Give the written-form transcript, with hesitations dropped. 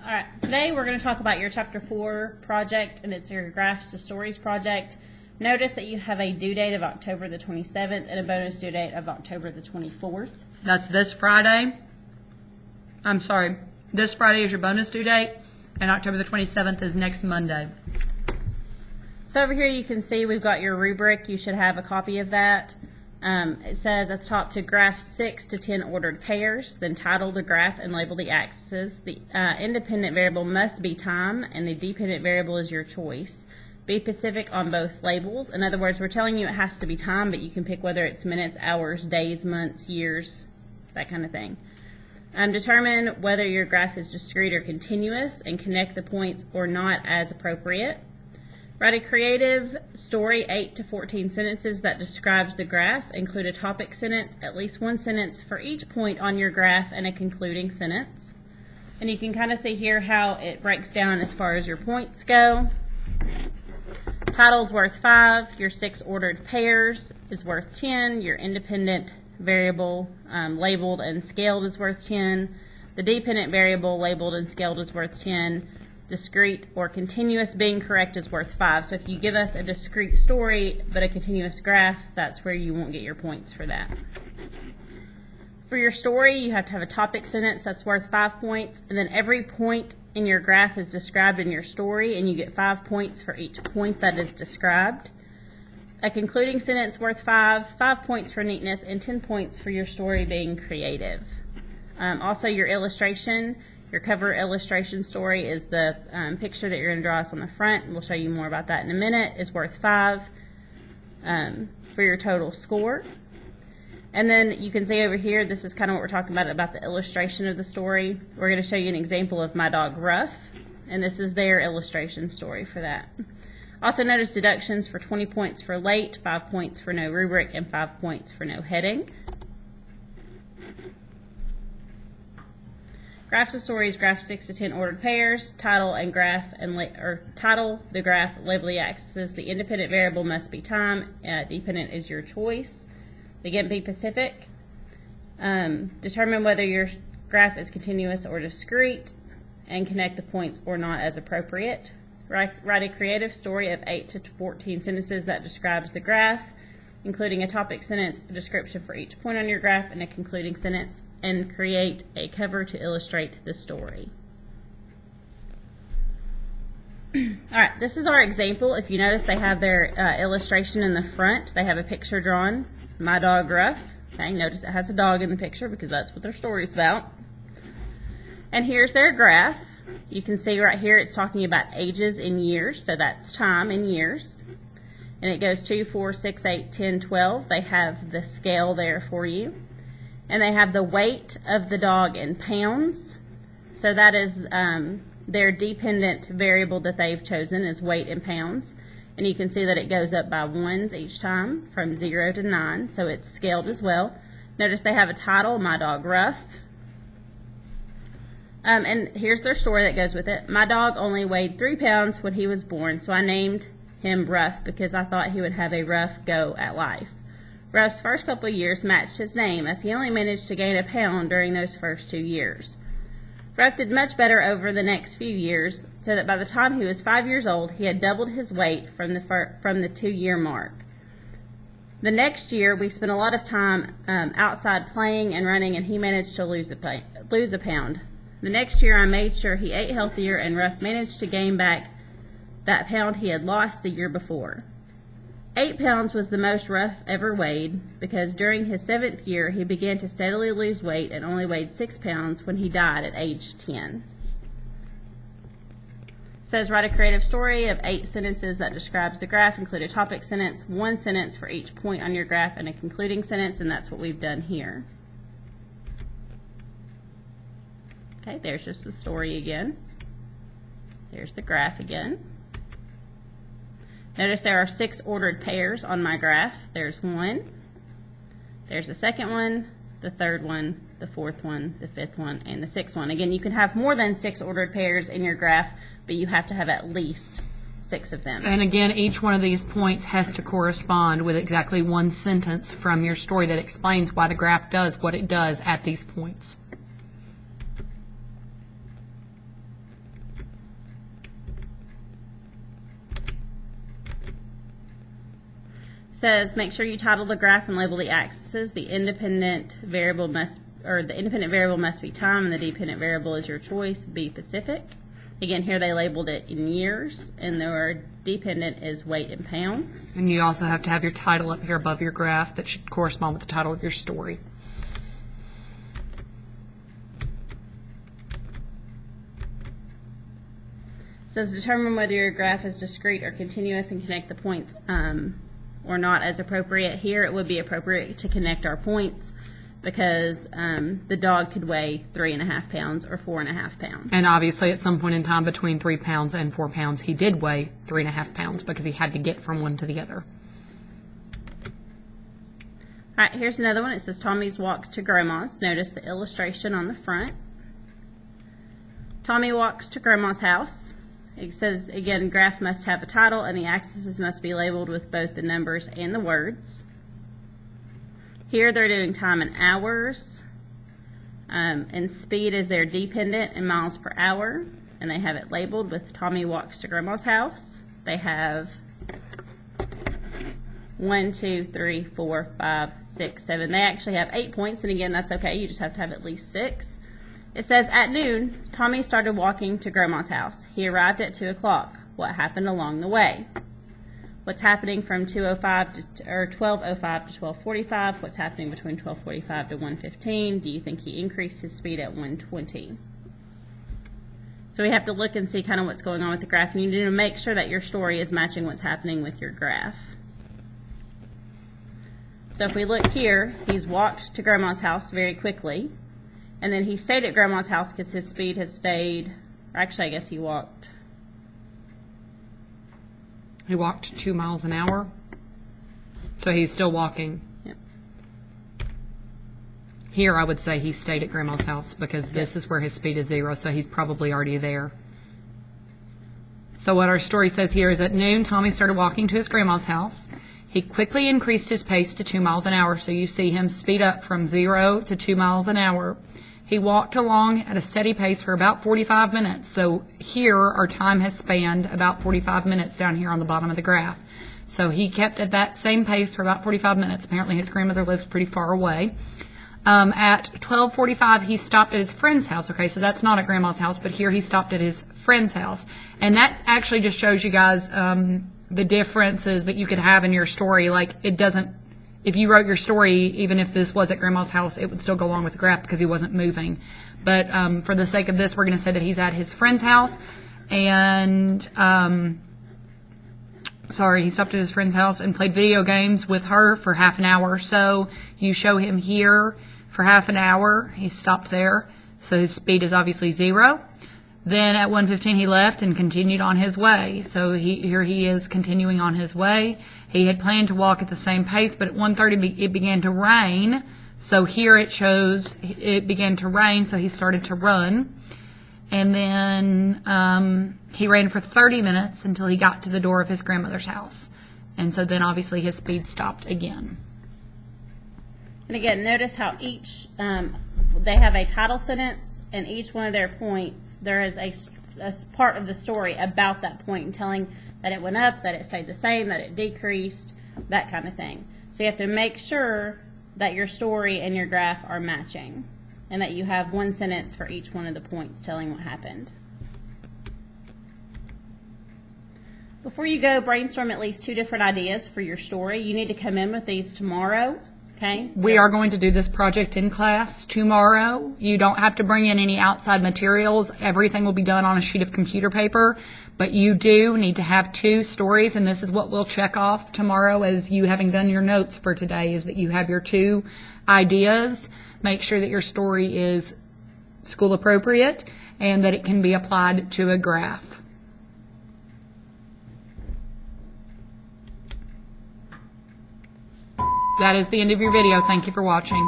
All right, today we're going to talk about your Chapter 4 project, and it's your Graphs to Stories project. Notice that you have a due date of October the 27th and a bonus due date of October the 24th. That's this Friday. I'm sorry, this Friday is your bonus due date, and October the 27th is next Monday. So over here you can see we've got your rubric. You should have a copy of that. It says at the top to graph 6 to 10 ordered pairs, then title the graph and label the axes. The independent variable must be time, and the dependent variable is your choice. Be specific on both labels. In other words, we're telling you it has to be time, but you can pick whether it's minutes, hours, days, months, years, that kind of thing. Determine whether your graph is discrete or continuous, and connect the points or not as appropriate. Write a creative story, 8 to 14 sentences that describes the graph. Include a topic sentence, at least one sentence for each point on your graph, and a concluding sentence. And you can kind of see here how it breaks down as far as your points go. Title's worth 5, your 6 ordered pairs is worth 10, your independent variable labeled and scaled is worth 10, the dependent variable labeled and scaled is worth 10, discrete or continuous being correct is worth 5. So if you give us a discrete story but a continuous graph, that's where you won't get your points for that. For your story, you have to have a topic sentence that's worth 5 points, and then every point in your graph is described in your story, and you get 5 points for each point that is described. A concluding sentence worth 5 points for neatness, and 10 points for your story being creative. Also, your illustration. Your cover illustration story is the picture that you're going to draw us on the front, and we'll show you more about that in a minute, is worth 5 for your total score. And then you can see over here, this is kind of what we're talking about the illustration of the story. We're going to show you an example of my dog Ruff, and this is their illustration story for that. Also notice deductions for 20 points for late, 5 points for no rubric, and 5 points for no heading. Graphs of stories, graph 6 to 10 ordered pairs, title and graph title the graph, label the axes. The independent variable must be time. Dependent is your choice. Again, be specific. Determine whether your graph is continuous or discrete, and connect the points or not as appropriate. Write a creative story of 8 to 14 sentences that describes the graph, including a topic sentence, a description for each point on your graph, and a concluding sentence, and create a cover to illustrate the story. Alright, this is our example. If you notice, they have their illustration in the front. They have a picture drawn, my dog Ruff. Okay, notice it has a dog in the picture because that's what their story's about. And here's their graph. You can see right here it's talking about ages in years, so that's time in years. And it goes 2, 4, 6, 8, 10, 12. They have the scale there for you. And they have the weight of the dog in pounds. So that is their dependent variable that they've chosen is weight in pounds. And you can see that it goes up by ones each time from 0 to 9. So it's scaled as well. Notice they have a title, My Dog Ruff. And here's their story that goes with it. My dog only weighed 3 pounds when he was born, so I named him Ruff because I thought he would have a rough go at life. Ruff's first couple of years matched his name, as he only managed to gain a pound during those first 2 years. Ruff did much better over the next few years, so that by the time he was 5 years old, he had doubled his weight from the 2-year mark. The next year, we spent a lot of time outside playing and running, and he managed to lose a pound. The next year, I made sure he ate healthier, and Ruff managed to gain back that pound he had lost the year before. 8 pounds was the most Ruff ever weighed, because during his 7th year he began to steadily lose weight and only weighed 6 pounds when he died at age 10. It says write a creative story of 8 sentences that describes the graph. Include a topic sentence, 1 sentence for each point on your graph, and a concluding sentence, and that's what we've done here. Okay, there's just the story again. There's the graph again. Notice there are 6 ordered pairs on my graph. There's 1, there's the 2nd one, the 3rd one, the 4th one, the 5th one, and the 6th one. Again, you can have more than 6 ordered pairs in your graph, but you have to have at least 6 of them. And again, each one of these points has to correspond with exactly 1 sentence from your story that explains why the graph does what it does at these points. says make sure you title the graph and label the axes. The independent variable must be time, and the dependent variable is your choice. Be Pacific. Again, here they labeled it in years, and their dependent is weight in pounds. And you also have to have your title up here above your graph that should correspond with the title of your story. It says determine whether your graph is discrete or continuous and connect the points or not as appropriate. Here it would be appropriate to connect our points because the dog could weigh 3.5 pounds or 4.5 pounds. And obviously at some point in time between 3 pounds and 4 pounds, he did weigh 3.5 pounds because he had to get from one to the other. All right, here's another one. It says Tommy's walk to Grandma's. Notice the illustration on the front. Tommy walks to Grandma's house. It says, again, graph must have a title and the axes must be labeled with both the numbers and the words. Here they're doing time in hours, and speed is their dependent in miles per hour, and they have it labeled with Tommy walks to Grandma's house. They have 1, 2, 3, 4, 5, 6, 7. They actually have 8 points, and again, that's okay. You just have to have at least 6. It says, at noon, Tommy started walking to Grandma's house. He arrived at 2 o'clock. What happened along the way? What's happening from 12:05 to 12:45? What's happening between 12:45 to 1:15? Do you think he increased his speed at 1:20? So we have to look and see kind of what's going on with the graph. And you need to make sure that your story is matching what's happening with your graph. So if we look here, he's walked to Grandma's house very quickly. And then he stayed at Grandma's house because his speed has stayed, or actually I guess he walked. He walked 2 miles an hour. So he's still walking. Yep. Here I would say he stayed at Grandma's house because this is where his speed is 0, so he's probably already there. So what our story says here is at noon, Tommy started walking to his grandma's house. He quickly increased his pace to 2 miles an hour, so you see him speed up from 0 to 2 miles an hour. He walked along at a steady pace for about 45 minutes. So here our time has spanned about 45 minutes down here on the bottom of the graph. So he kept at that same pace for about 45 minutes. Apparently his grandmother lives pretty far away. At 12:45 he stopped at his friend's house. Okay, so that's not at Grandma's house, but here he stopped at his friend's house. And that actually just shows you guys the differences that you could have in your story. Like it doesn't, if you wrote your story, even if this was at Grandma's house, it would still go along with the graph because he wasn't moving. But for the sake of this, we're going to say that he's at his friend's house. And, he stopped at his friend's house and played video games with her for half an hour. So you show him here for half an hour. He stopped there. So his speed is obviously 0. Then at 1:15 he left and continued on his way. So here he is continuing on his way. He had planned to walk at the same pace, but at 1:30 it began to rain. So here it shows it began to rain, so he started to run. And then he ran for 30 minutes until he got to the door of his grandmother's house. And so then obviously his speed stopped again. And again, notice how each, they have a title sentence, and each one of their points, there is a part of the story about that point and telling that it went up, that it stayed the same, that it decreased, that kind of thing. So you have to make sure that your story and your graph are matching and that you have one sentence for each one of the points telling what happened. Before you go, brainstorm at least 2 different ideas for your story. You need to come in with these tomorrow. Okay, so we are going to do this project in class tomorrow. You don't have to bring in any outside materials. Everything will be done on a sheet of computer paper, but you do need to have 2 stories, and this is what we'll check off tomorrow as you having done your notes for today, is that you have your 2 ideas. Make sure that your story is school appropriate and that it can be applied to a graph. That is the end of your video. Thank you for watching.